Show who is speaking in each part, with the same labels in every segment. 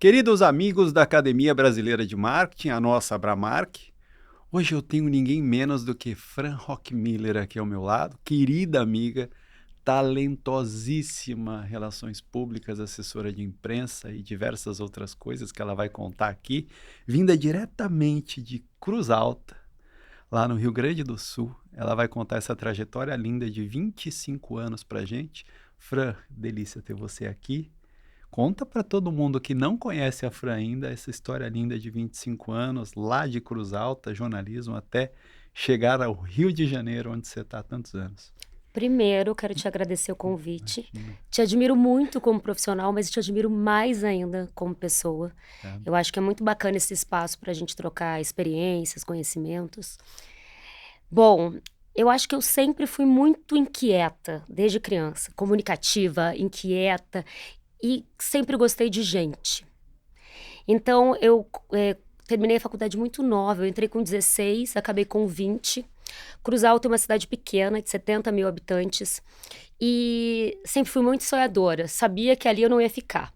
Speaker 1: Queridos amigos da Academia Brasileira de Marketing, a nossa Abramark, hoje eu tenho ninguém menos do que Fran Rockmiller aqui ao meu lado, querida amiga, talentosíssima, relações públicas, assessora de imprensa e diversas outras coisas que ela vai contar aqui, vinda diretamente de Cruz Alta, lá no Rio Grande do Sul. Ela vai contar essa trajetória linda de 25 anos pra gente. Fran, delícia ter você aqui. Conta para todo mundo que não conhece a Fran ainda essa história linda de 25 anos, lá de Cruz Alta, jornalismo, até chegar ao Rio de Janeiro, onde você está há tantos anos.
Speaker 2: Primeiro, quero te agradecer o convite.
Speaker 1: Imagina.
Speaker 2: Te admiro muito como profissional, mas te admiro mais ainda como pessoa.
Speaker 1: Tá?
Speaker 2: Eu acho que é muito bacana esse espaço para a gente trocar experiências, conhecimentos. Bom, eu acho que eu sempre fui muito inquieta, desde criança. Comunicativa, inquieta e sempre gostei de gente. Então, eu terminei a faculdade muito nova. Eu entrei com 16, acabei com 20. Cruz Alta é uma cidade pequena, de 70 mil habitantes. E sempre fui muito sonhadora. Sabia que ali eu não ia ficar.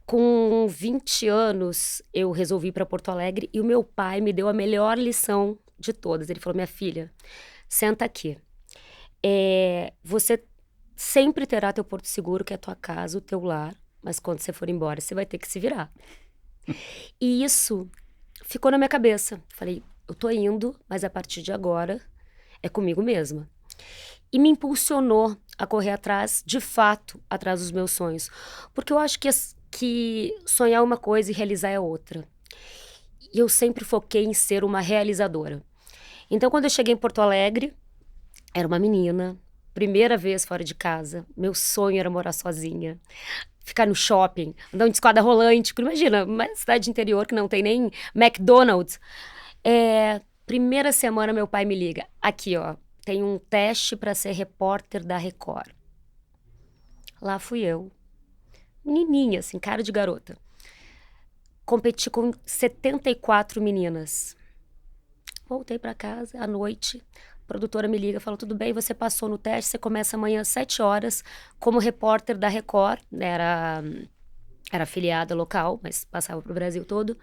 Speaker 2: Com 20 anos, eu resolvi ir para Porto Alegre e o meu pai me deu a melhor lição de todas. Ele falou: minha filha, senta aqui. Você sempre terá teu porto seguro, que é a tua casa, o teu lar. Mas quando você for embora, você vai ter que se virar. E isso ficou na minha cabeça. Falei, eu tô indo, mas a partir de agora é comigo mesma. E me impulsionou a correr atrás, de fato, atrás dos meus sonhos. Porque eu acho que sonhar é uma coisa e realizar é outra. E eu sempre foquei em ser uma realizadora. Então, quando eu cheguei em Porto Alegre, era uma menina, primeira vez fora de casa. Meu sonho era morar sozinha. Ficar no shopping, andar de escada rolante. Imagina, uma cidade interior que não tem nem McDonald's. Primeira semana, meu pai me liga. Aqui, ó, tem um teste para ser repórter da Record. Lá fui eu. Menininha, assim, cara de garota. Competi com 74 meninas. Voltei para casa à noite. A produtora me liga, fala, tudo bem, você passou no teste, você começa amanhã às 7 horas como repórter da Record. Era afiliada local, mas passava pro Brasil todo.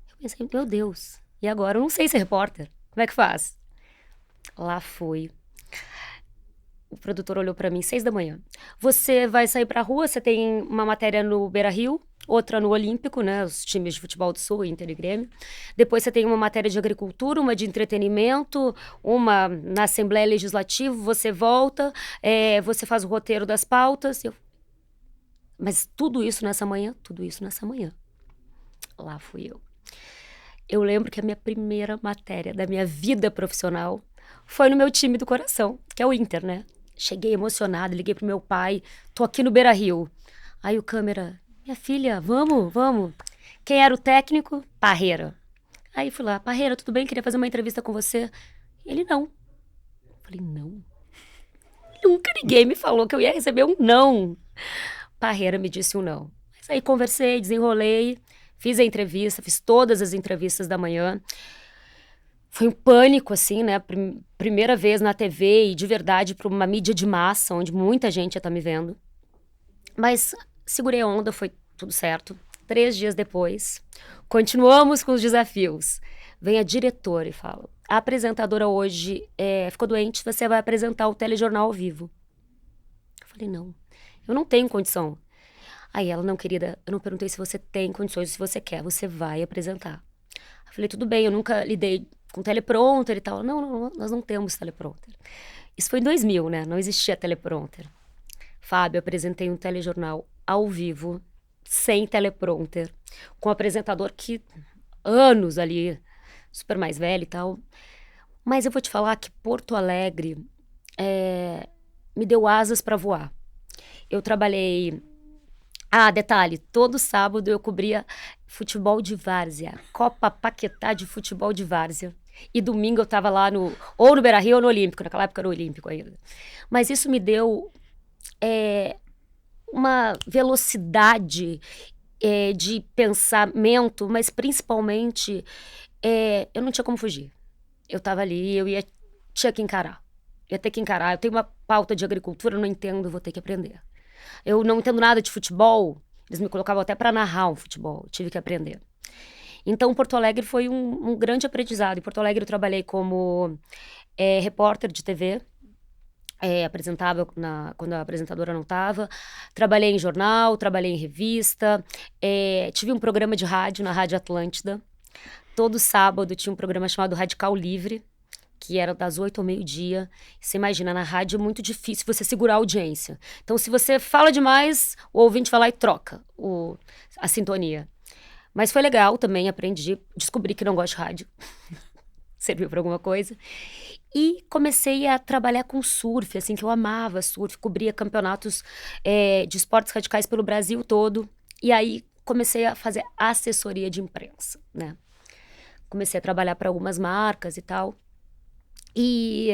Speaker 2: Eu pensei, meu Deus, e agora? Eu não sei ser repórter. Como é que faz? Lá fui. O produtor olhou pra mim, 6 da manhã. Você vai sair pra rua, você tem uma matéria no Beira-Rio, outra no Olímpico, né, os times de futebol do Sul, Inter e Grêmio. Depois você tem uma matéria de agricultura, uma de entretenimento, uma na Assembleia Legislativa, você volta, você faz o roteiro das pautas. Mas tudo isso nessa manhã? Tudo isso nessa manhã. Lá fui eu. Eu lembro que a minha primeira matéria da minha vida profissional foi no meu time do coração, que é o Inter, né? Cheguei emocionada, liguei pro meu pai, tô aqui no Beira-Rio. Aí o câmera, minha filha, vamos, vamos. Quem era o técnico? Parreira. Aí fui lá, Parreira, tudo bem? Queria fazer uma entrevista com você. Ele, não. Falei, não? Nunca ninguém me falou que eu ia receber um não. Parreira me disse um não. Mas aí conversei, desenrolei, fiz a entrevista, fiz todas as entrevistas da manhã. Foi um pânico, assim, né? Primeira vez na TV e de verdade para uma mídia de massa, onde muita gente ia estar me vendo. Mas segurei a onda, foi tudo certo. 3 dias depois, continuamos com os desafios. Vem a diretora e fala, a apresentadora hoje ficou doente, você vai apresentar o telejornal ao vivo. Eu falei, não, eu não tenho condição. Aí ela, não, querida, eu não perguntei se você tem condições, se você quer, você vai apresentar. Eu falei, tudo bem, eu nunca lidei com teleprompter e tal. Não, não, nós não temos teleprompter. Isso foi em 2000, né? Não existia teleprompter. Fábio, eu apresentei um telejornal ao vivo, sem teleprompter, com um apresentador que, anos ali, super mais velho e tal. Mas eu vou te falar que Porto Alegre me deu asas para voar. Eu trabalhei... Ah, detalhe, todo sábado eu cobria futebol de várzea, Copa Paquetá de futebol de várzea. E domingo eu tava lá ou no Beira-Rio ou no Olímpico, naquela época era o Olímpico ainda. Mas isso me deu uma velocidade de pensamento, mas principalmente eu não tinha como fugir. Eu tava ali, tinha que encarar. Ia ter que encarar. Eu tenho uma pauta de agricultura, eu não entendo, vou ter que aprender. Eu não entendo nada de futebol, Eles me colocavam até para narrar um futebol, eu tive que aprender. Então, Porto Alegre foi um grande aprendizado. Em Porto Alegre eu trabalhei como repórter de TV, apresentava quando a apresentadora não estava. Trabalhei em jornal, trabalhei em revista, tive um programa de rádio na Rádio Atlântida. Todo sábado tinha um programa chamado Radical Livre, que era das 8 ao meio-dia. Você imagina, na rádio é muito difícil você segurar a audiência. Então, se você fala demais, o ouvinte vai lá e troca a sintonia. Mas foi legal também, aprendi, descobri que não gosto de rádio. Serviu para alguma coisa. E comecei a trabalhar com surf, assim, que eu amava surf, cobria campeonatos de esportes radicais pelo Brasil todo. E aí comecei a fazer assessoria de imprensa, né? Comecei a trabalhar para algumas marcas e tal. E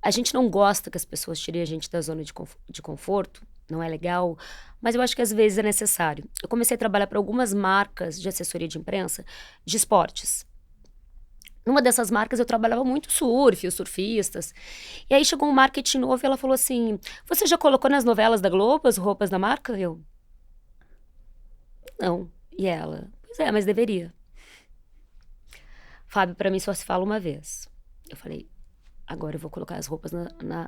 Speaker 2: a gente não gosta que as pessoas tirem a gente da zona de conforto, não é legal, mas eu acho que às vezes é necessário. Eu comecei a trabalhar para algumas marcas de assessoria de imprensa de esportes. Numa dessas marcas eu trabalhava muito surf, os surfistas. E aí chegou um marketing novo e ela falou assim: você já colocou nas novelas da Globo as roupas da marca? Eu, não. E ela, pois é, mas deveria. Fábio, pra mim só se fala uma vez. Eu falei, agora eu vou colocar as roupas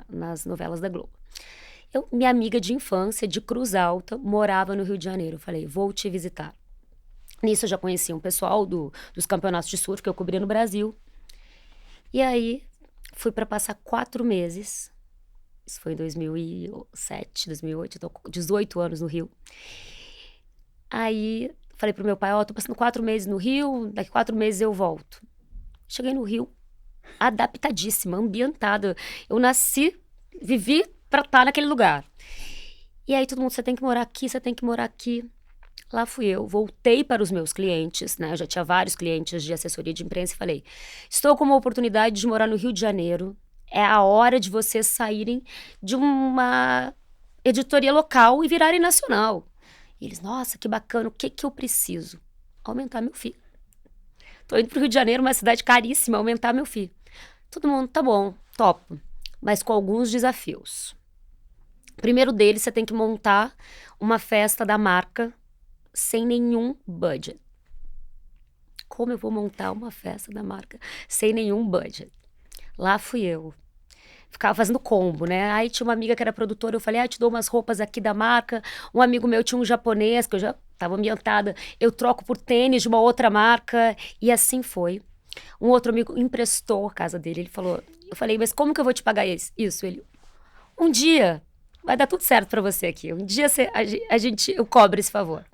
Speaker 2: nas novelas da Globo. Minha amiga de infância, de Cruz Alta, morava no Rio de Janeiro. Eu falei, vou te visitar. Nisso eu já conhecia um pessoal dos campeonatos de surf que eu cobria no Brasil. E aí, fui para passar 4 meses. Isso foi em 2007, 2008, eu tô com 18 anos no Rio. Aí, falei pro meu pai, tô passando 4 meses no Rio, daqui 4 meses eu volto. Cheguei no Rio, adaptadíssima, ambientada. Eu nasci, vivi pra estar naquele lugar. E aí todo mundo, você tem que morar aqui, você tem que morar aqui. Lá fui eu, voltei para os meus clientes, né? Eu já tinha vários clientes de assessoria de imprensa e falei, estou com uma oportunidade de morar no Rio de Janeiro. É a hora de vocês saírem de uma editoria local e virarem nacional. E eles, nossa, que bacana, o que eu preciso? Aumentar meu FII. Tô indo pro Rio de Janeiro, uma cidade caríssima, aumentar meu FII. Todo mundo, tá bom, topo. Mas com alguns desafios. Primeiro deles, você tem que montar uma festa da marca sem nenhum budget. Como eu vou montar uma festa da marca sem nenhum budget? Lá fui eu. Ficava fazendo combo, né? Aí tinha uma amiga que era produtora, eu falei, te dou umas roupas aqui da marca. Um amigo meu tinha um japonês, que eu já estava ambientada, eu troco por tênis de uma outra marca. E assim foi. Um outro amigo emprestou a casa dele, ele falou, eu falei, mas como que eu vou te pagar isso? Ele, um dia, vai dar tudo certo pra você aqui. Um dia eu cobro esse favor.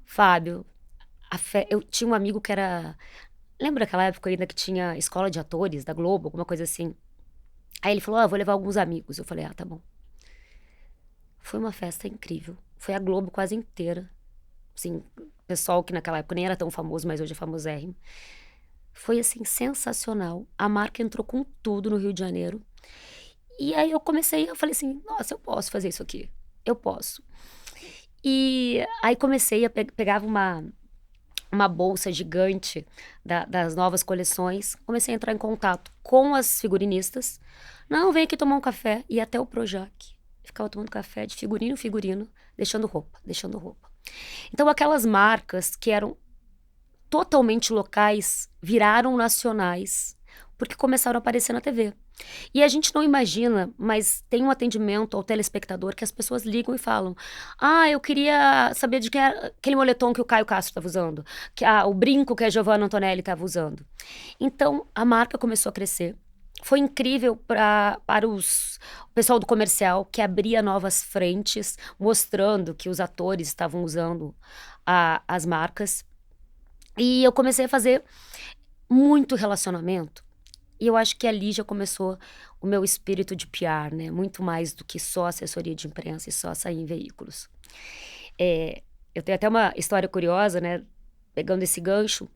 Speaker 2: Fábio, eu tinha um amigo que era... Lembra aquela época ainda que tinha escola de atores da Globo, alguma coisa assim? Aí ele falou, eu vou levar alguns amigos. Eu falei, tá bom. Foi uma festa incrível. Foi a Globo quase inteira. Assim, pessoal que naquela época nem era tão famoso, mas hoje é famosérrimo. Foi, assim, sensacional. A marca entrou com tudo no Rio de Janeiro. E aí eu falei assim, nossa, eu posso fazer isso aqui. Eu posso. E aí comecei pegava uma bolsa gigante das novas coleções, comecei a entrar em contato com as figurinistas. Não, vem aqui tomar um café. E até o Projac. Ficava tomando café de figurino em figurino, deixando roupa. Então aquelas marcas que eram totalmente locais viraram nacionais, porque começaram a aparecer na TV. E a gente não imagina, mas tem um atendimento ao telespectador que as pessoas ligam e falam, eu queria saber de quem era aquele moletom que o Caio Castro estava usando, o brinco que a Giovanna Antonelli estava usando. Então, a marca começou a crescer. Foi incrível para o pessoal do comercial, que abria novas frentes, mostrando que os atores estavam usando as marcas. E eu comecei a fazer muito relacionamento. E eu acho que ali já começou o meu espírito de PR, né? Muito mais do que só assessoria de imprensa e só sair em veículos. Eu tenho até uma história curiosa, né? Pegando esse gancho,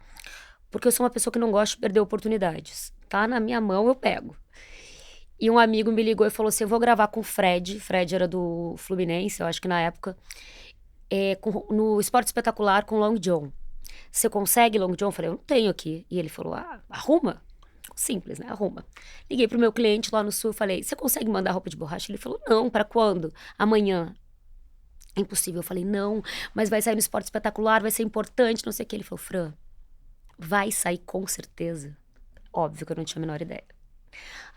Speaker 2: porque eu sou uma pessoa que não gosta de perder oportunidades. Tá na minha mão, eu pego. E um amigo me ligou e falou assim, eu vou gravar com o Fred. Fred era do Fluminense, eu acho que na época. No Esporte Espetacular com Long John. Você consegue Long John? Eu falei, eu não tenho aqui. E ele falou, arruma. Simples, né? Arruma. Liguei pro meu cliente lá no Sul, falei, você consegue mandar roupa de borracha? Ele falou, não, para quando? Amanhã. É impossível. Eu falei, não, mas vai sair no Esporte Espetacular, vai ser importante, não sei o que. Ele falou, Fran, vai sair com certeza. Óbvio que eu não tinha a menor ideia.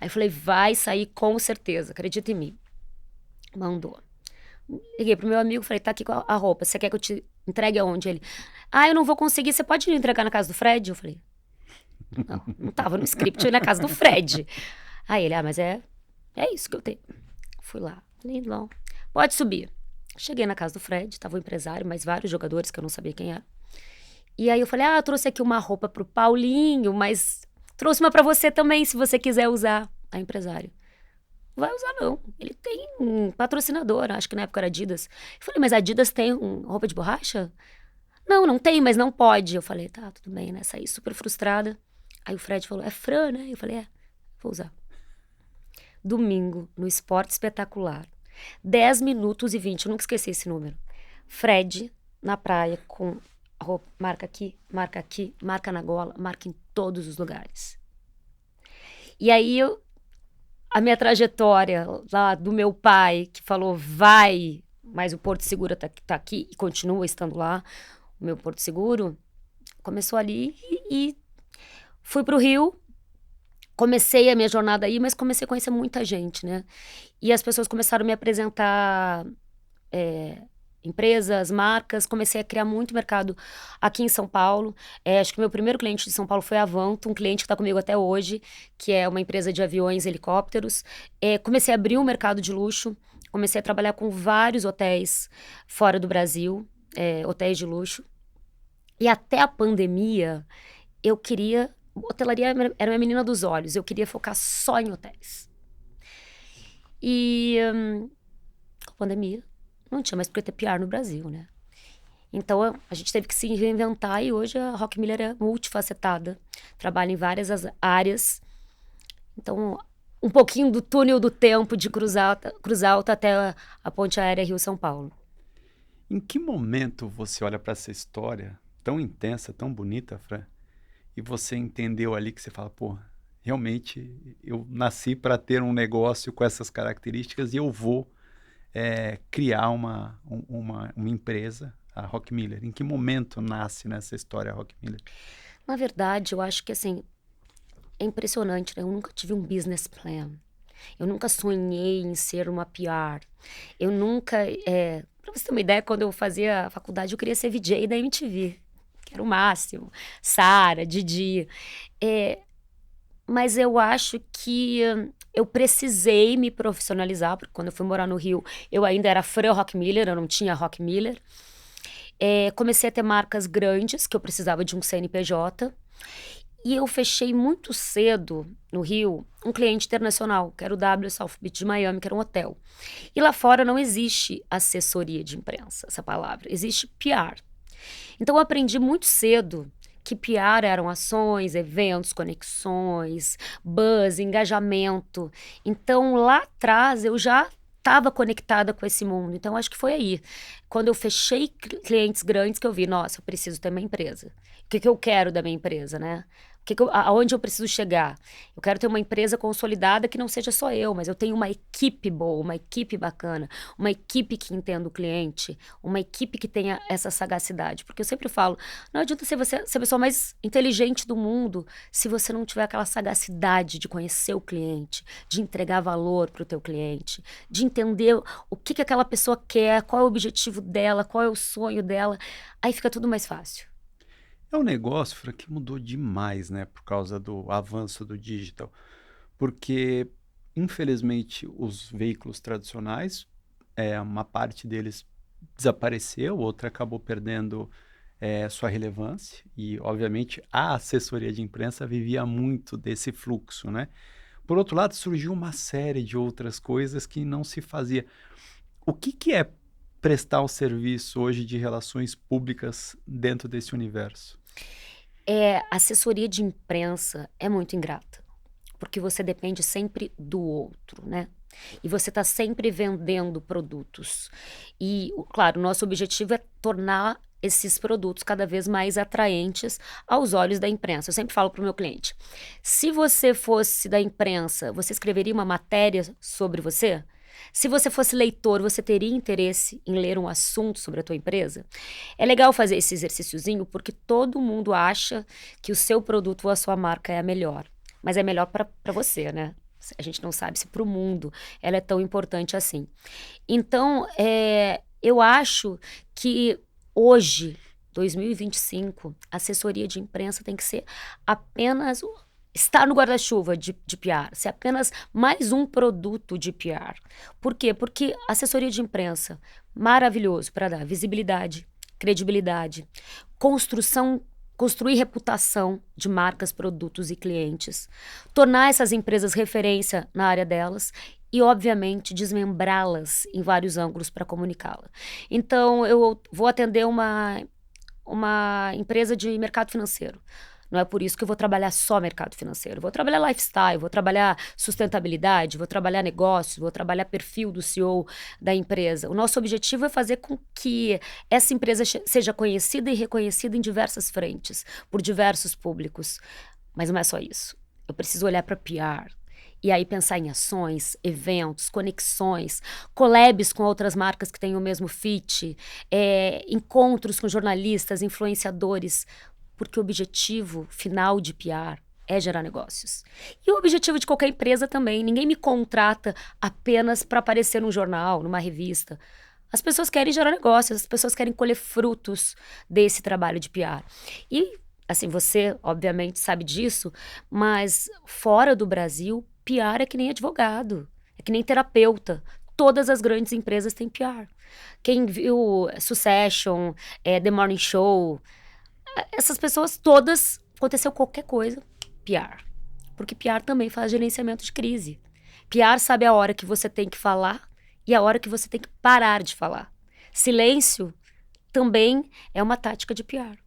Speaker 2: Aí eu falei, vai sair com certeza, acredita em mim. Mandou. Liguei pro meu amigo, falei, tá aqui com a roupa, você quer que eu te entregue aonde? Ele, eu não vou conseguir, você pode me entregar na casa do Fred? Eu falei, não tava no script, eu ia na casa do Fred. Aí ele, mas é isso que eu tenho. Fui lá, falei, não, pode subir. Cheguei na casa do Fred, tava o empresário, mas vários jogadores que eu não sabia quem era. E aí eu falei, eu trouxe aqui uma roupa pro Paulinho, mas trouxe uma pra você também, se você quiser usar. Aí o empresário, vai usar não, ele tem um patrocinador, acho que na época era Adidas. Eu falei, mas a Adidas tem roupa de borracha? Não, não tem, mas não pode. Eu falei, tá, tudo bem, né, saí super frustrada. Aí o Fred falou, é Fran, né? Eu falei, vou usar. Domingo, no Esporte Espetacular, 10 minutos e 20, eu nunca esqueci esse número. Fred, na praia, com a roupa, marca aqui, marca na gola, marca em todos os lugares. E aí, a minha trajetória lá do meu pai, que falou, vai, mas o Porto Seguro tá aqui e continua estando lá, o meu Porto Seguro, começou ali e fui pro Rio. Comecei a minha jornada aí, mas comecei a conhecer muita gente, né? E as pessoas começaram a me apresentar empresas, marcas. Comecei a criar muito mercado aqui em São Paulo. Acho que meu primeiro cliente de São Paulo foi a Avanto, um cliente que está comigo até hoje, que é uma empresa de aviões e helicópteros. Comecei a abrir um mercado de luxo. Comecei a trabalhar com vários hotéis fora do Brasil, hotéis de luxo. E até a pandemia, eu queria... Hotelaria era minha menina dos olhos. Eu queria focar só em hotéis. E com a pandemia, não tinha mais porque ter PR no Brasil, né? Então, a gente teve que se reinventar e hoje a Rock Miller é multifacetada. Trabalha em várias áreas. Então, um pouquinho do túnel do tempo de Cruz Alta até a ponte aérea Rio-São Paulo.
Speaker 1: Em que momento você olha para essa história tão intensa, tão bonita, Fran, e você entendeu ali que você fala, realmente eu nasci para ter um negócio com essas características e eu vou criar uma empresa, a Rock Miller. Em que momento nasce nessa história a Rock Miller?
Speaker 2: Na verdade, eu acho que assim, é impressionante, né? Eu nunca tive um business plan. Eu nunca sonhei em ser uma PR. Eu nunca... Pra você ter uma ideia, quando eu fazia a faculdade, eu queria ser VJ da MTV. Que era o máximo. Sara, Didi. Mas eu acho que eu precisei me profissionalizar, porque quando eu fui morar no Rio, eu ainda era Fran Rock Miller, eu não tinha Rock Miller. Comecei a ter marcas grandes, que eu precisava de um CNPJ. E eu fechei muito cedo, no Rio, um cliente internacional, que era o W South Beach de Miami, que era um hotel. E lá fora não existe assessoria de imprensa, essa palavra. Existe PR. Então eu aprendi muito cedo que PR eram ações, eventos, conexões, buzz, engajamento. Então lá atrás eu já estava conectada com esse mundo. Então acho que foi aí, quando eu fechei clientes grandes, que eu vi, nossa, eu preciso ter uma empresa. O que eu quero da minha empresa, né? Aonde eu preciso chegar? Eu quero ter uma empresa consolidada que não seja só eu, mas eu tenho uma equipe boa, uma equipe bacana, uma equipe que entenda o cliente, uma equipe que tenha essa sagacidade. Porque eu sempre falo, não adianta ser a pessoa mais inteligente do mundo se você não tiver aquela sagacidade de conhecer o cliente, de entregar valor para o teu cliente, de entender o que aquela pessoa quer, qual é o objetivo dela, qual é o sonho dela. Aí fica tudo mais fácil.
Speaker 1: É um negócio, Fran, que mudou demais, né, por causa do avanço do digital. Porque, infelizmente, os veículos tradicionais, uma parte deles desapareceu, outra acabou perdendo sua relevância. E, obviamente, a assessoria de imprensa vivia muito desse fluxo, né? Por outro lado, surgiu uma série de outras coisas que não se fazia. O que é prestar o serviço hoje de relações públicas dentro desse universo?
Speaker 2: Assessoria de imprensa é muito ingrata, porque você depende sempre do outro, né? E você está sempre vendendo produtos. E, claro, o nosso objetivo é tornar esses produtos cada vez mais atraentes aos olhos da imprensa. Eu sempre falo para o meu cliente, se você fosse da imprensa, você escreveria uma matéria sobre você? Se você fosse leitor, você teria interesse em ler um assunto sobre a tua empresa? É legal fazer esse exercíciozinho porque todo mundo acha que o seu produto ou a sua marca é a melhor. Mas é melhor para você, né? A gente não sabe se para o mundo ela é tão importante assim. Então, eu acho que hoje, 2025, assessoria de imprensa tem que ser apenas estar no guarda-chuva de PR, ser apenas mais um produto de PR. Por quê? Porque assessoria de imprensa, maravilhoso para dar visibilidade, credibilidade, construir reputação de marcas, produtos e clientes, tornar essas empresas referência na área delas e, obviamente, desmembrá-las em vários ângulos para comunicá-la. Então, eu vou atender uma empresa de mercado financeiro. Não é por isso que eu vou trabalhar só mercado financeiro. Vou trabalhar lifestyle, vou trabalhar sustentabilidade, vou trabalhar negócio, vou trabalhar perfil do CEO da empresa. O nosso objetivo é fazer com que essa empresa seja conhecida e reconhecida em diversas frentes, por diversos públicos. Mas não é só isso. Eu preciso olhar para PR. E aí pensar em ações, eventos, conexões, collabs com outras marcas que têm o mesmo fit, encontros com jornalistas, influenciadores, porque o objetivo final de PR é gerar negócios. E o objetivo de qualquer empresa também. Ninguém me contrata apenas para aparecer num jornal, numa revista. As pessoas querem gerar negócios, as pessoas querem colher frutos desse trabalho de PR. E, assim, você, obviamente, sabe disso, mas fora do Brasil, PR é que nem advogado, é que nem terapeuta. Todas as grandes empresas têm PR. Quem viu Succession, The Morning Show, essas pessoas todas, aconteceu qualquer coisa, PR. Porque PR também faz gerenciamento de crise. PR sabe a hora que você tem que falar e a hora que você tem que parar de falar. Silêncio também é uma tática de PR.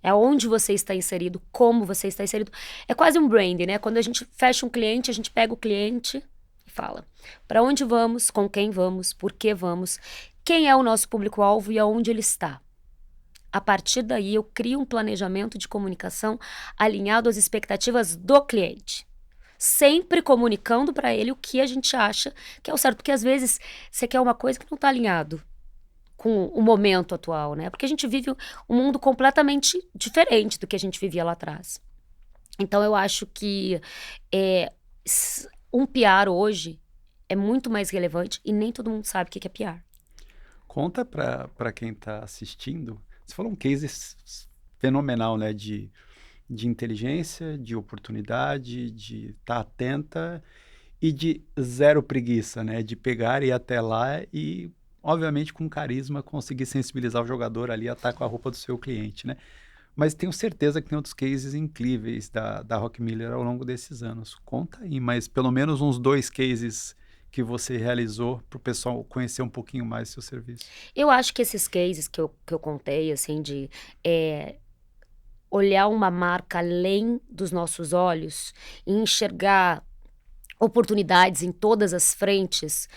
Speaker 2: É onde você está inserido, como você está inserido. É quase um branding, né? Quando a gente fecha um cliente, a gente pega o cliente e fala para onde vamos, com quem vamos, por que vamos, quem é o nosso público-alvo e aonde ele está. A partir daí, eu crio um planejamento de comunicação alinhado às expectativas do cliente. Sempre comunicando para ele o que a gente acha que é o certo. Porque, às vezes, você quer uma coisa que não está alinhado com o momento atual, né? Porque a gente vive um mundo completamente diferente do que a gente vivia lá atrás. Então, eu acho que um PR hoje é muito mais relevante e nem todo mundo sabe o que é PR.
Speaker 1: Conta para quem está assistindo. Você falou um case fenomenal, né? De inteligência, de oportunidade, de estar atenta e de zero preguiça, né? De pegar e ir até lá e, obviamente, com carisma, conseguir sensibilizar o jogador ali a estar com a roupa do seu cliente, né? Mas tenho certeza que tem outros cases incríveis da Rock Miller ao longo desses anos. Conta aí, mas pelo menos uns 2 cases que você realizou para o pessoal conhecer um pouquinho mais do seu serviço.
Speaker 2: Eu acho que esses cases que eu contei, assim, de olhar uma marca além dos nossos olhos e enxergar oportunidades em todas as frentes,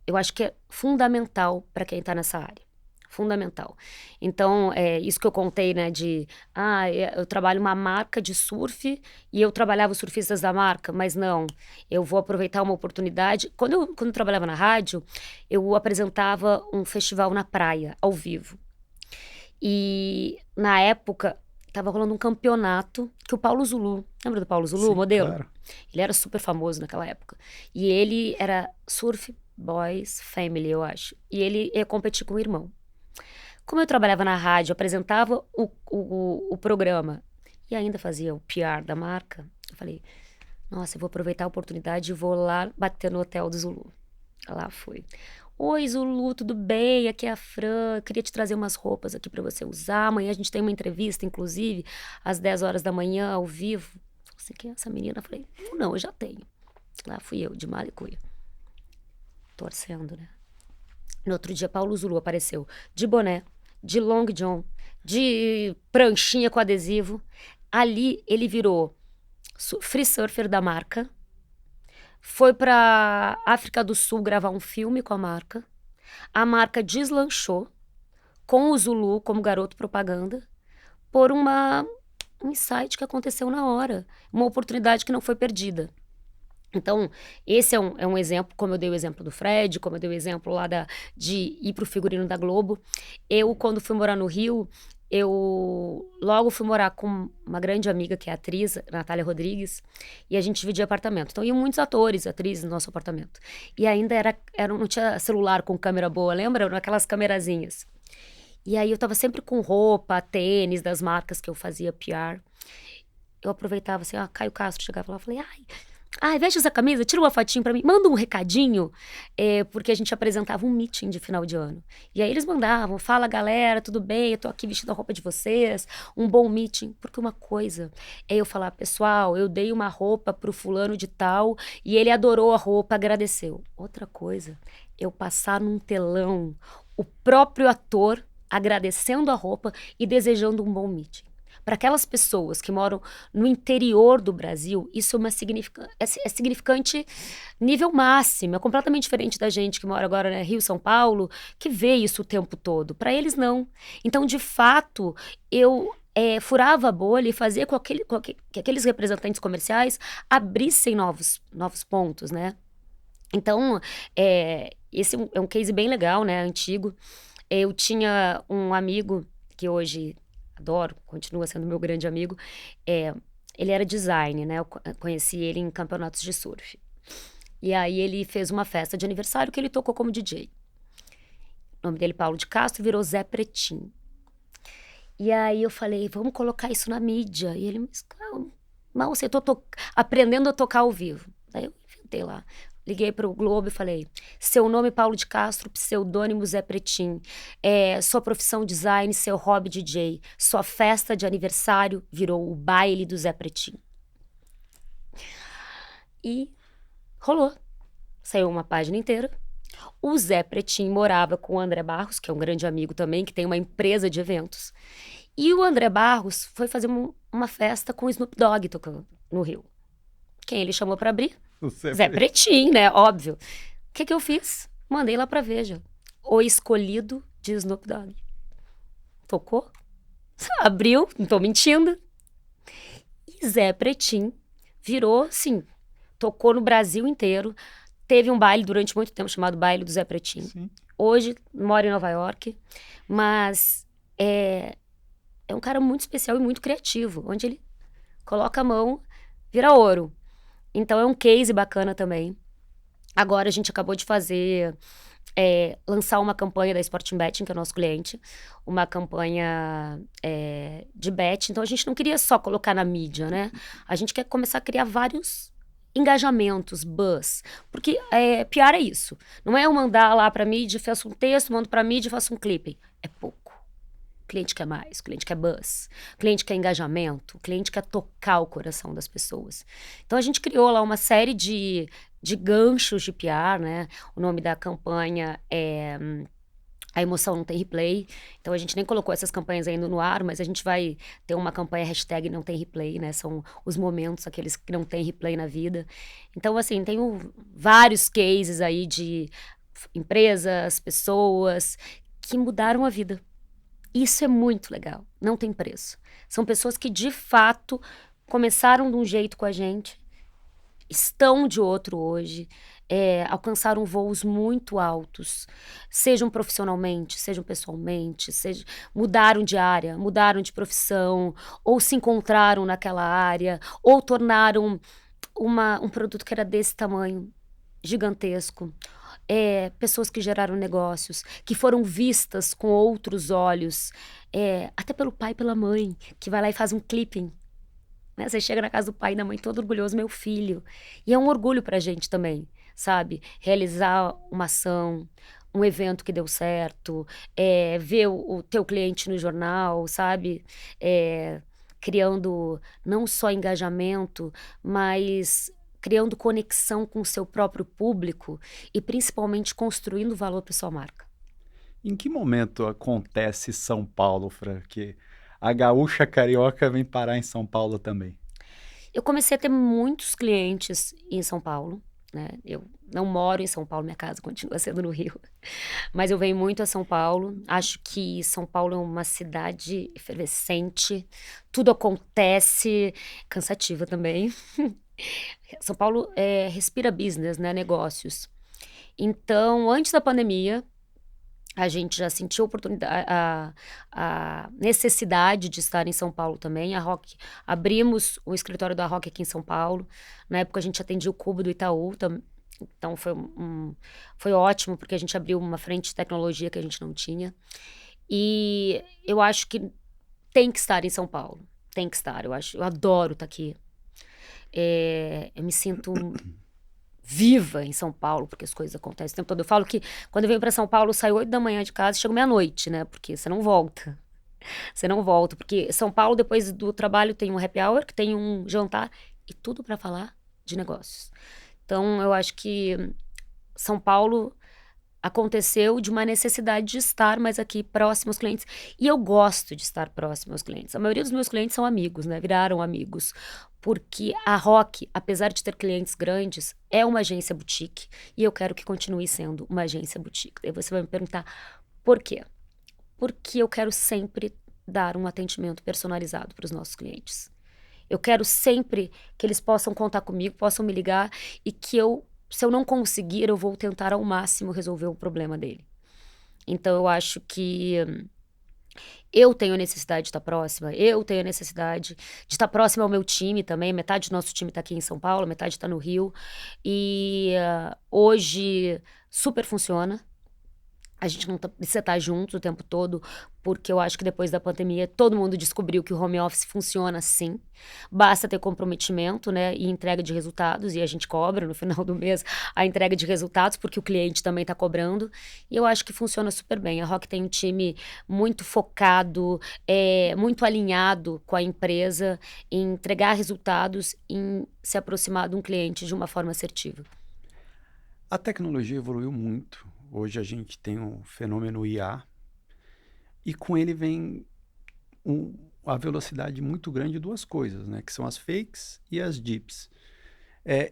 Speaker 2: eu acho que é fundamental para quem está nessa área. Fundamental. Então, isso que eu contei, né, eu trabalho uma marca de surf e eu trabalhava os surfistas da marca, mas não, eu vou aproveitar uma oportunidade. Quando eu trabalhava na rádio, eu apresentava um festival na praia, ao vivo. E, na época, estava rolando um campeonato que o Paulo Zulu, lembra do Paulo Zulu,
Speaker 1: Sim,
Speaker 2: o modelo?
Speaker 1: claro.
Speaker 2: Ele era super famoso naquela época. E ele era Surf Boys Family, eu acho. E ele ia competir com o irmão. Como eu trabalhava na rádio, apresentava o programa e ainda fazia o PR da marca, eu falei, nossa, eu vou aproveitar a oportunidade e vou lá bater no hotel do Zulu. Lá fui. Oi, Zulu, tudo bem? Aqui é a Fran, queria te trazer umas roupas aqui para você usar. Amanhã a gente tem uma entrevista, inclusive, às 10 horas da manhã, ao vivo. Você quem é essa menina? Eu falei, não, eu já tenho. Lá fui eu, de mala e cuia. Torcendo, né? No outro dia, Paulo Zulu apareceu de boné, de long john, de pranchinha com adesivo. Ali, ele virou free surfer da marca. Foi para África do Sul gravar um filme com a marca. A marca deslanchou com o Zulu como garoto propaganda por um insight que aconteceu na hora. Uma oportunidade que não foi perdida. Então, esse é um exemplo, como eu dei o exemplo do Fred, como eu dei o exemplo lá de ir para o figurino da Globo. Eu, quando fui morar no Rio, eu logo fui morar com uma grande amiga, que é a atriz, Natália Rodrigues, e a gente dividia apartamento. Então, iam muitos atores, atrizes no nosso apartamento. E ainda não tinha celular com câmera boa, lembra? Eram aquelas camerazinhas. E aí eu tava sempre com roupa, tênis das marcas que eu fazia PR. Eu aproveitava assim, Caio Castro chegava lá e falei, ai, veste essa camisa, tira uma fotinho pra mim, manda um recadinho, porque a gente apresentava um meeting de final de ano. E aí eles mandavam, fala galera, tudo bem, eu tô aqui vestindo a roupa de vocês, um bom meeting. Porque uma coisa é eu falar, pessoal, eu dei uma roupa pro fulano de tal e ele adorou a roupa, agradeceu. Outra coisa, eu passar num telão o próprio ator agradecendo a roupa e desejando um bom meeting. Para aquelas pessoas que moram no interior do Brasil, isso é significante nível máximo. É completamente diferente da gente que mora agora, né, Rio, São Paulo, que vê isso o tempo todo. Para eles, não. Então, de fato, eu furava a bolha e fazia que aqueles representantes comerciais abrissem novos pontos, né? Então, esse é um case bem legal, né, antigo. Eu tinha um amigo que hoje adoro, continua sendo meu grande amigo. Ele era design, né? Eu conheci ele em campeonatos de surf. E aí ele fez uma festa de aniversário que ele tocou como DJ. O nome dele, Paulo de Castro, virou Zé Pretinho. E aí eu falei, vamos colocar isso na mídia. E ele me disse, não, você aprendendo a tocar ao vivo. Daí eu inventei lá. Liguei para o Globo e falei, seu nome Paulo de Castro, pseudônimo Zé Pretim, sua profissão design, seu hobby DJ, sua festa de aniversário virou o baile do Zé Pretim. E rolou. Saiu uma página inteira. O Zé Pretim morava com o André Barros, que é um grande amigo também, que tem uma empresa de eventos. E o André Barros foi fazer uma festa com o Snoop Dogg tocando no Rio. Quem ele chamou para abrir? Zé Pretim, né? Óbvio. O que eu fiz? Mandei lá pra Veja. O escolhido de Snoop Dogg. Tocou? Abriu, não tô mentindo. E Zé Pretim virou, sim, tocou no Brasil inteiro. Teve um baile durante muito tempo chamado Baile do Zé Pretim.
Speaker 1: Sim.
Speaker 2: Hoje mora em Nova York, mas é um cara muito especial e muito criativo, onde ele coloca a mão, vira ouro. Então é um case bacana também. Agora a gente acabou de lançar uma campanha da Sporting Betting, que é o nosso cliente, uma campanha de bet. Então a gente não queria só colocar na mídia, né? A gente quer começar a criar vários engajamentos, buzz. Porque PR é isso. Não é eu mandar lá pra mídia, faço um texto, mando pra mídia e faço um clipe. É pouco. O cliente quer mais, o cliente quer buzz, o cliente quer engajamento, o cliente quer tocar o coração das pessoas. Então a gente criou lá uma série de ganchos de PR, né? O nome da campanha é A Emoção Não Tem Replay. Então a gente nem colocou essas campanhas ainda no ar, mas a gente vai ter uma campanha hashtag Não Tem Replay, né? São os momentos, aqueles que não tem replay na vida. Então, assim, tenho vários cases aí de empresas, pessoas que mudaram a vida. Isso é muito legal, não tem preço. São pessoas que, de fato, começaram de um jeito com a gente, estão de outro hoje, alcançaram voos muito altos, sejam profissionalmente, sejam pessoalmente, mudaram de área, mudaram de profissão, ou se encontraram naquela área, ou tornaram um produto que era desse tamanho, gigantesco. Pessoas que geraram negócios, que foram vistas com outros olhos, até pelo pai e pela mãe, que vai lá e faz um clipping. Né? Você chega na casa do pai e da mãe todo orgulhoso, meu filho. E é um orgulho pra gente também, sabe? Realizar uma ação, um evento que deu certo, ver o teu cliente no jornal, sabe? Criando não só engajamento, mas criando conexão com o seu próprio público e principalmente construindo valor para sua marca.
Speaker 1: Em que momento acontece São Paulo, Fran, que a gaúcha carioca vem parar em São Paulo também?
Speaker 2: Eu comecei a ter muitos clientes em São Paulo, né? Eu não moro em São Paulo, minha casa continua sendo no Rio, mas eu venho muito a São Paulo. Acho que São Paulo é uma cidade efervescente, tudo acontece, cansativa também. São Paulo respira business, né, negócios. Então, antes da pandemia, a gente já sentiu a necessidade de estar em São Paulo também. A Rock, abrimos o escritório da Rock aqui em São Paulo. Na época a gente atendia o Cubo do Itaú, então foi ótimo, porque a gente abriu uma frente de tecnologia que a gente não tinha. E eu acho que tem que estar em São Paulo. Tem que estar, eu adoro estar aqui. Eu me sinto viva em São Paulo, porque as coisas acontecem o tempo todo. Eu falo que quando eu venho para São Paulo, eu saio 8 da manhã de casa e chego meia-noite, né? Porque você não volta. Você não volta, porque São Paulo, depois do trabalho, tem um happy hour, que tem um jantar, e tudo para falar de negócios. Então, eu acho que São Paulo aconteceu de uma necessidade de estar mais aqui próximo aos clientes. E eu gosto de estar próximo aos clientes. A maioria dos meus clientes são amigos, né? Viraram amigos. Porque a Rock, apesar de ter clientes grandes, é uma agência boutique. E eu quero que continue sendo uma agência boutique. Daí você vai me perguntar, por quê? Porque eu quero sempre dar um atendimento personalizado para os nossos clientes. Eu quero sempre que eles possam contar comigo, possam me ligar e que se eu não conseguir, eu vou tentar ao máximo resolver o problema dele. Então, eu acho que eu tenho necessidade de estar próxima, eu tenho necessidade de estar próxima ao meu time também. Metade do nosso time está aqui em São Paulo, metade está no Rio. E hoje super funciona. A gente não precisa estar juntos o tempo todo, porque eu acho que depois da pandemia todo mundo descobriu que o home office funciona assim. Basta ter comprometimento, né, e entrega de resultados, e a gente cobra no final do mês a entrega de resultados, porque o cliente também está cobrando. E eu acho que funciona super bem. A Rock tem um time muito focado, muito alinhado com a empresa, em entregar resultados, em se aproximar de um cliente de uma forma assertiva.
Speaker 1: A tecnologia evoluiu muito. Hoje a gente tem o fenômeno IA e com ele vem a velocidade muito grande de duas coisas, né? Que são as fakes e as deeps.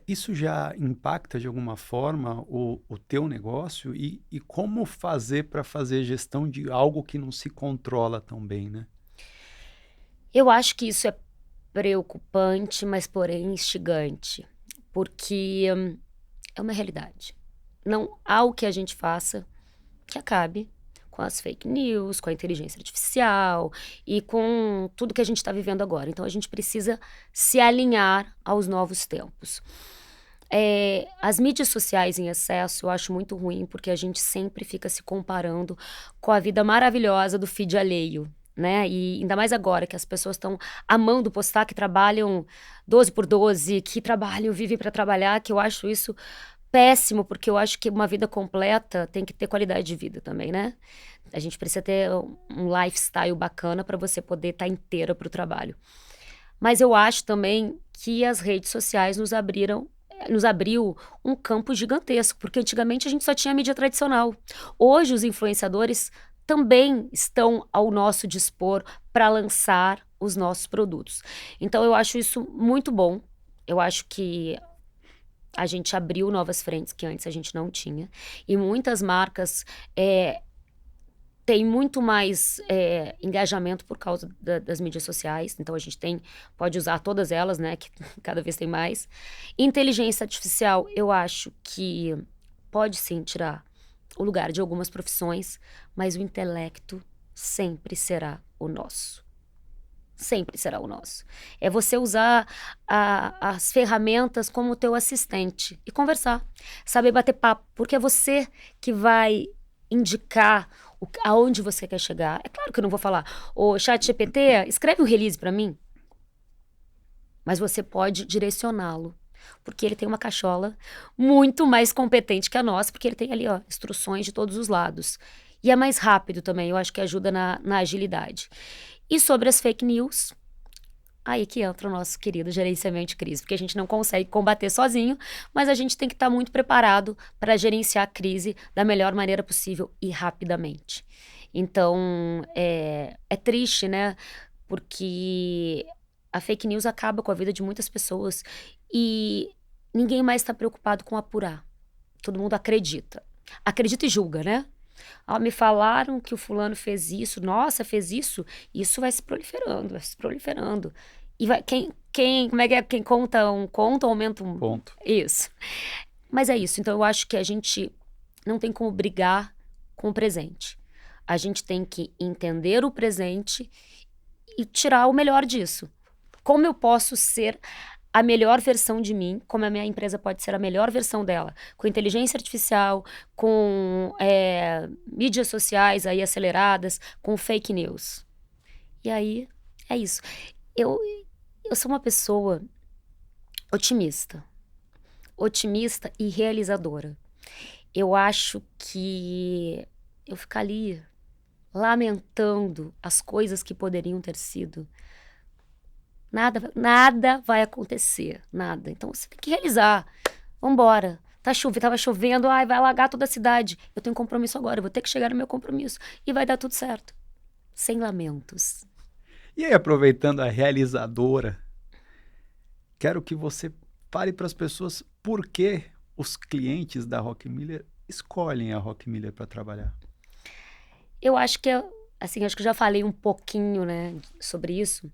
Speaker 1: Isso já impacta de alguma forma o teu negócio e como fazer para fazer gestão de algo que não se controla tão bem, né?
Speaker 2: Eu acho que isso é preocupante, mas porém instigante, porque é uma realidade. Não há o que a gente faça que acabe com as fake news, com a inteligência artificial e com tudo que a gente está vivendo agora. Então, a gente precisa se alinhar aos novos tempos. As mídias sociais em excesso eu acho muito ruim, porque a gente sempre fica se comparando com a vida maravilhosa do feed alheio, né? E ainda mais agora que as pessoas estão amando postar, que trabalham 12 por 12, que trabalham, vivem para trabalhar, que eu acho isso péssimo, porque eu acho que uma vida completa tem que ter qualidade de vida também, né? A gente precisa ter um lifestyle bacana para você poder estar inteira para o trabalho. Mas eu acho também que as redes sociais nos abriu um campo gigantesco, porque antigamente a gente só tinha mídia tradicional. Hoje os influenciadores também estão ao nosso dispor para lançar os nossos produtos. Então eu acho isso muito bom. Eu acho que a gente abriu novas frentes que antes a gente não tinha. E muitas marcas têm muito mais engajamento por causa das mídias sociais. Então a gente pode usar todas elas, né? Que cada vez tem mais. Inteligência artificial, eu acho que pode sim tirar o lugar de algumas profissões, mas o intelecto sempre será o nosso. Sempre será o nosso. É você usar as ferramentas como teu assistente e conversar, saber bater papo, porque é você que vai indicar aonde você quer chegar. É claro que eu não vou falar, ô ChatGPT, escreve um release para mim, mas você pode direcioná-lo, porque ele tem uma cachola muito mais competente que a nossa, porque ele tem ali, ó, instruções de todos os lados. E é mais rápido também, eu acho que ajuda na agilidade. E sobre as fake news, aí que entra o nosso querido gerenciamento de crise, porque a gente não consegue combater sozinho, mas a gente tem que estar muito preparado para gerenciar a crise da melhor maneira possível e rapidamente. Então, é triste, né? Porque a fake news acaba com a vida de muitas pessoas e ninguém mais está preocupado com apurar. Todo mundo acredita. Acredita e julga, né? Me falaram que o fulano fez isso, nossa, fez isso, isso vai se proliferando, vai se proliferando. E como é que é? Quem conta um conto, aumenta um...
Speaker 1: Ponto.
Speaker 2: Isso. Mas é isso. Então, eu acho que a gente não tem como brigar com o presente. A gente tem que entender o presente e tirar o melhor disso. Como eu posso ser a melhor versão de mim, como a minha empresa pode ser a melhor versão dela, com inteligência artificial, com mídias sociais aí aceleradas, com fake news. E aí, é isso. Eu sou uma pessoa otimista e realizadora. Eu acho que eu ficar ali lamentando as coisas que poderiam ter sido, nada vai acontecer, nada. Então você tem que realizar. Vambora. Tava chovendo, vai alagar toda a cidade. Eu tenho um compromisso agora, eu vou ter que chegar no meu compromisso. E vai dar tudo certo. Sem lamentos.
Speaker 1: E aí, aproveitando a realizadora, quero que você fale para as pessoas por que os clientes da Rock Miller escolhem a Rock Miller para trabalhar.
Speaker 2: Eu acho que, assim, acho que eu já falei um pouquinho, né, sobre isso.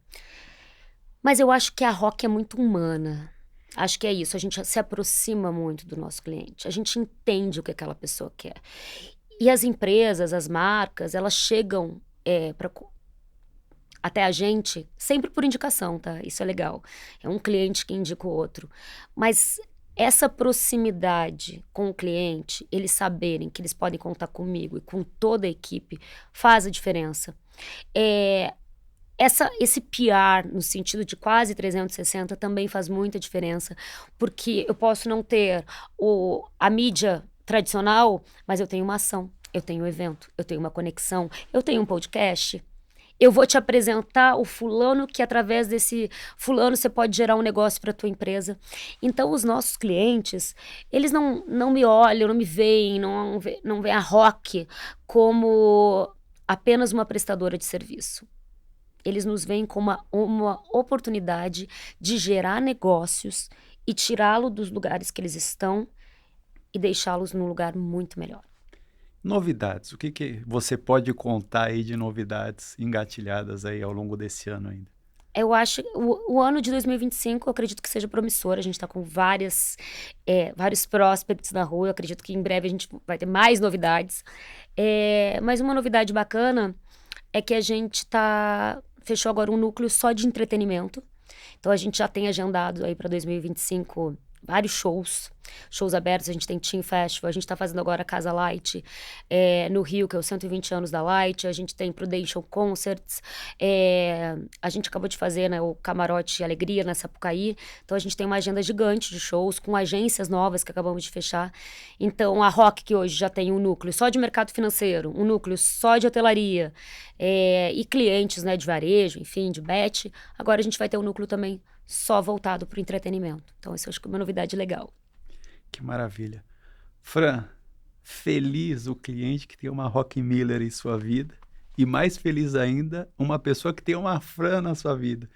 Speaker 2: Mas eu acho que a Rock é muito humana. Acho que é isso, a gente se aproxima muito do nosso cliente. A gente entende o que aquela pessoa quer. E as empresas, as marcas, elas chegam até a gente sempre por indicação, tá? Isso é legal. É um cliente que indica o outro. Mas essa proximidade com o cliente, eles saberem que eles podem contar comigo e com toda a equipe, faz a diferença. Esse PR, no sentido de quase 360, também faz muita diferença, porque eu posso não ter a mídia tradicional, mas eu tenho uma ação, eu tenho um evento, eu tenho uma conexão, eu tenho um podcast. Eu vou te apresentar o fulano que através desse fulano você pode gerar um negócio para tua empresa. Então os nossos clientes, eles não me olham, não me veem, não veem a Rock como apenas uma prestadora de serviço. Eles nos veem como uma oportunidade de gerar negócios e tirá-lo dos lugares que eles estão e deixá-los num lugar muito melhor.
Speaker 1: Novidades, o que você pode contar aí de novidades engatilhadas aí ao longo desse ano ainda?
Speaker 2: Eu acho o ano de 2025, eu acredito que seja promissor. A gente está com vários prospects na rua. Eu acredito que em breve a gente vai ter mais novidades. Mas uma novidade bacana é que a gente fechou agora um núcleo só de entretenimento. Então a gente já tem agendado aí para 2025 vários shows abertos. A gente tem Team Festival, a gente está fazendo agora a Casa Light no Rio, que é os 120 anos da Light. A gente tem Prudential Concerts, a gente acabou de fazer, né, o Camarote Alegria na Sapucaí. Então a gente tem uma agenda gigante de shows com agências novas que acabamos de fechar. Então a Rock, que hoje já tem um núcleo só de mercado financeiro, um núcleo só de hotelaria e clientes, né, de varejo, enfim, de bet, agora a gente vai ter um núcleo também só voltado para o entretenimento. Então, isso eu acho que é uma novidade legal.
Speaker 1: Que maravilha. Fran, feliz o cliente que tem uma Rock Miller em sua vida e mais feliz ainda uma pessoa que tem uma Fran na sua vida.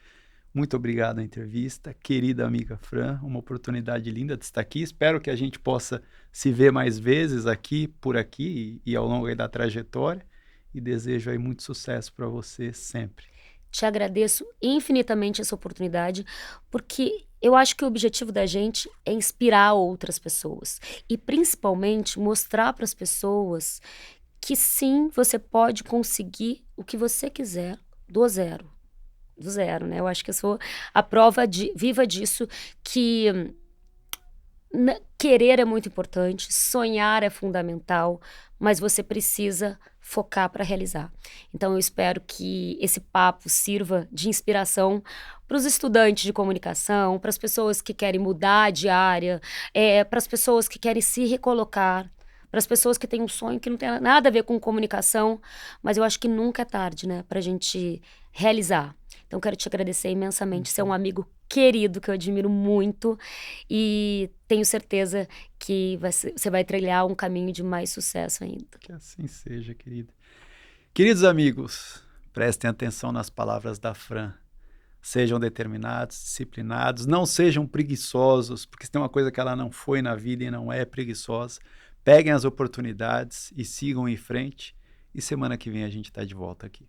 Speaker 1: Muito obrigado à entrevista, querida amiga Fran, uma oportunidade linda de estar aqui. Espero que a gente possa se ver mais vezes por aqui e ao longo aí da trajetória e desejo aí muito sucesso para você sempre.
Speaker 2: Te agradeço infinitamente essa oportunidade, porque eu acho que o objetivo da gente é inspirar outras pessoas e principalmente mostrar para as pessoas que sim, você pode conseguir o que você quiser do zero, né? Eu acho que eu sou a prova viva disso, que querer é muito importante, sonhar é fundamental, mas você precisa focar para realizar. Então eu espero que esse papo sirva de inspiração para os estudantes de comunicação, para as pessoas que querem mudar de área, para as pessoas que querem se recolocar, para as pessoas que têm um sonho que não tem nada a ver com comunicação, mas eu acho que nunca é tarde, né, para a gente realizar. Então quero te agradecer imensamente, você é um amigo querido que eu admiro muito e tenho certeza que você vai trilhar um caminho de mais sucesso ainda.
Speaker 1: Que assim seja, querida. Queridos amigos, prestem atenção nas palavras da Fran. Sejam determinados, disciplinados, não sejam preguiçosos, porque se tem uma coisa que ela não foi na vida e não é preguiçosa, peguem as oportunidades e sigam em frente. E semana que vem a gente está de volta aqui.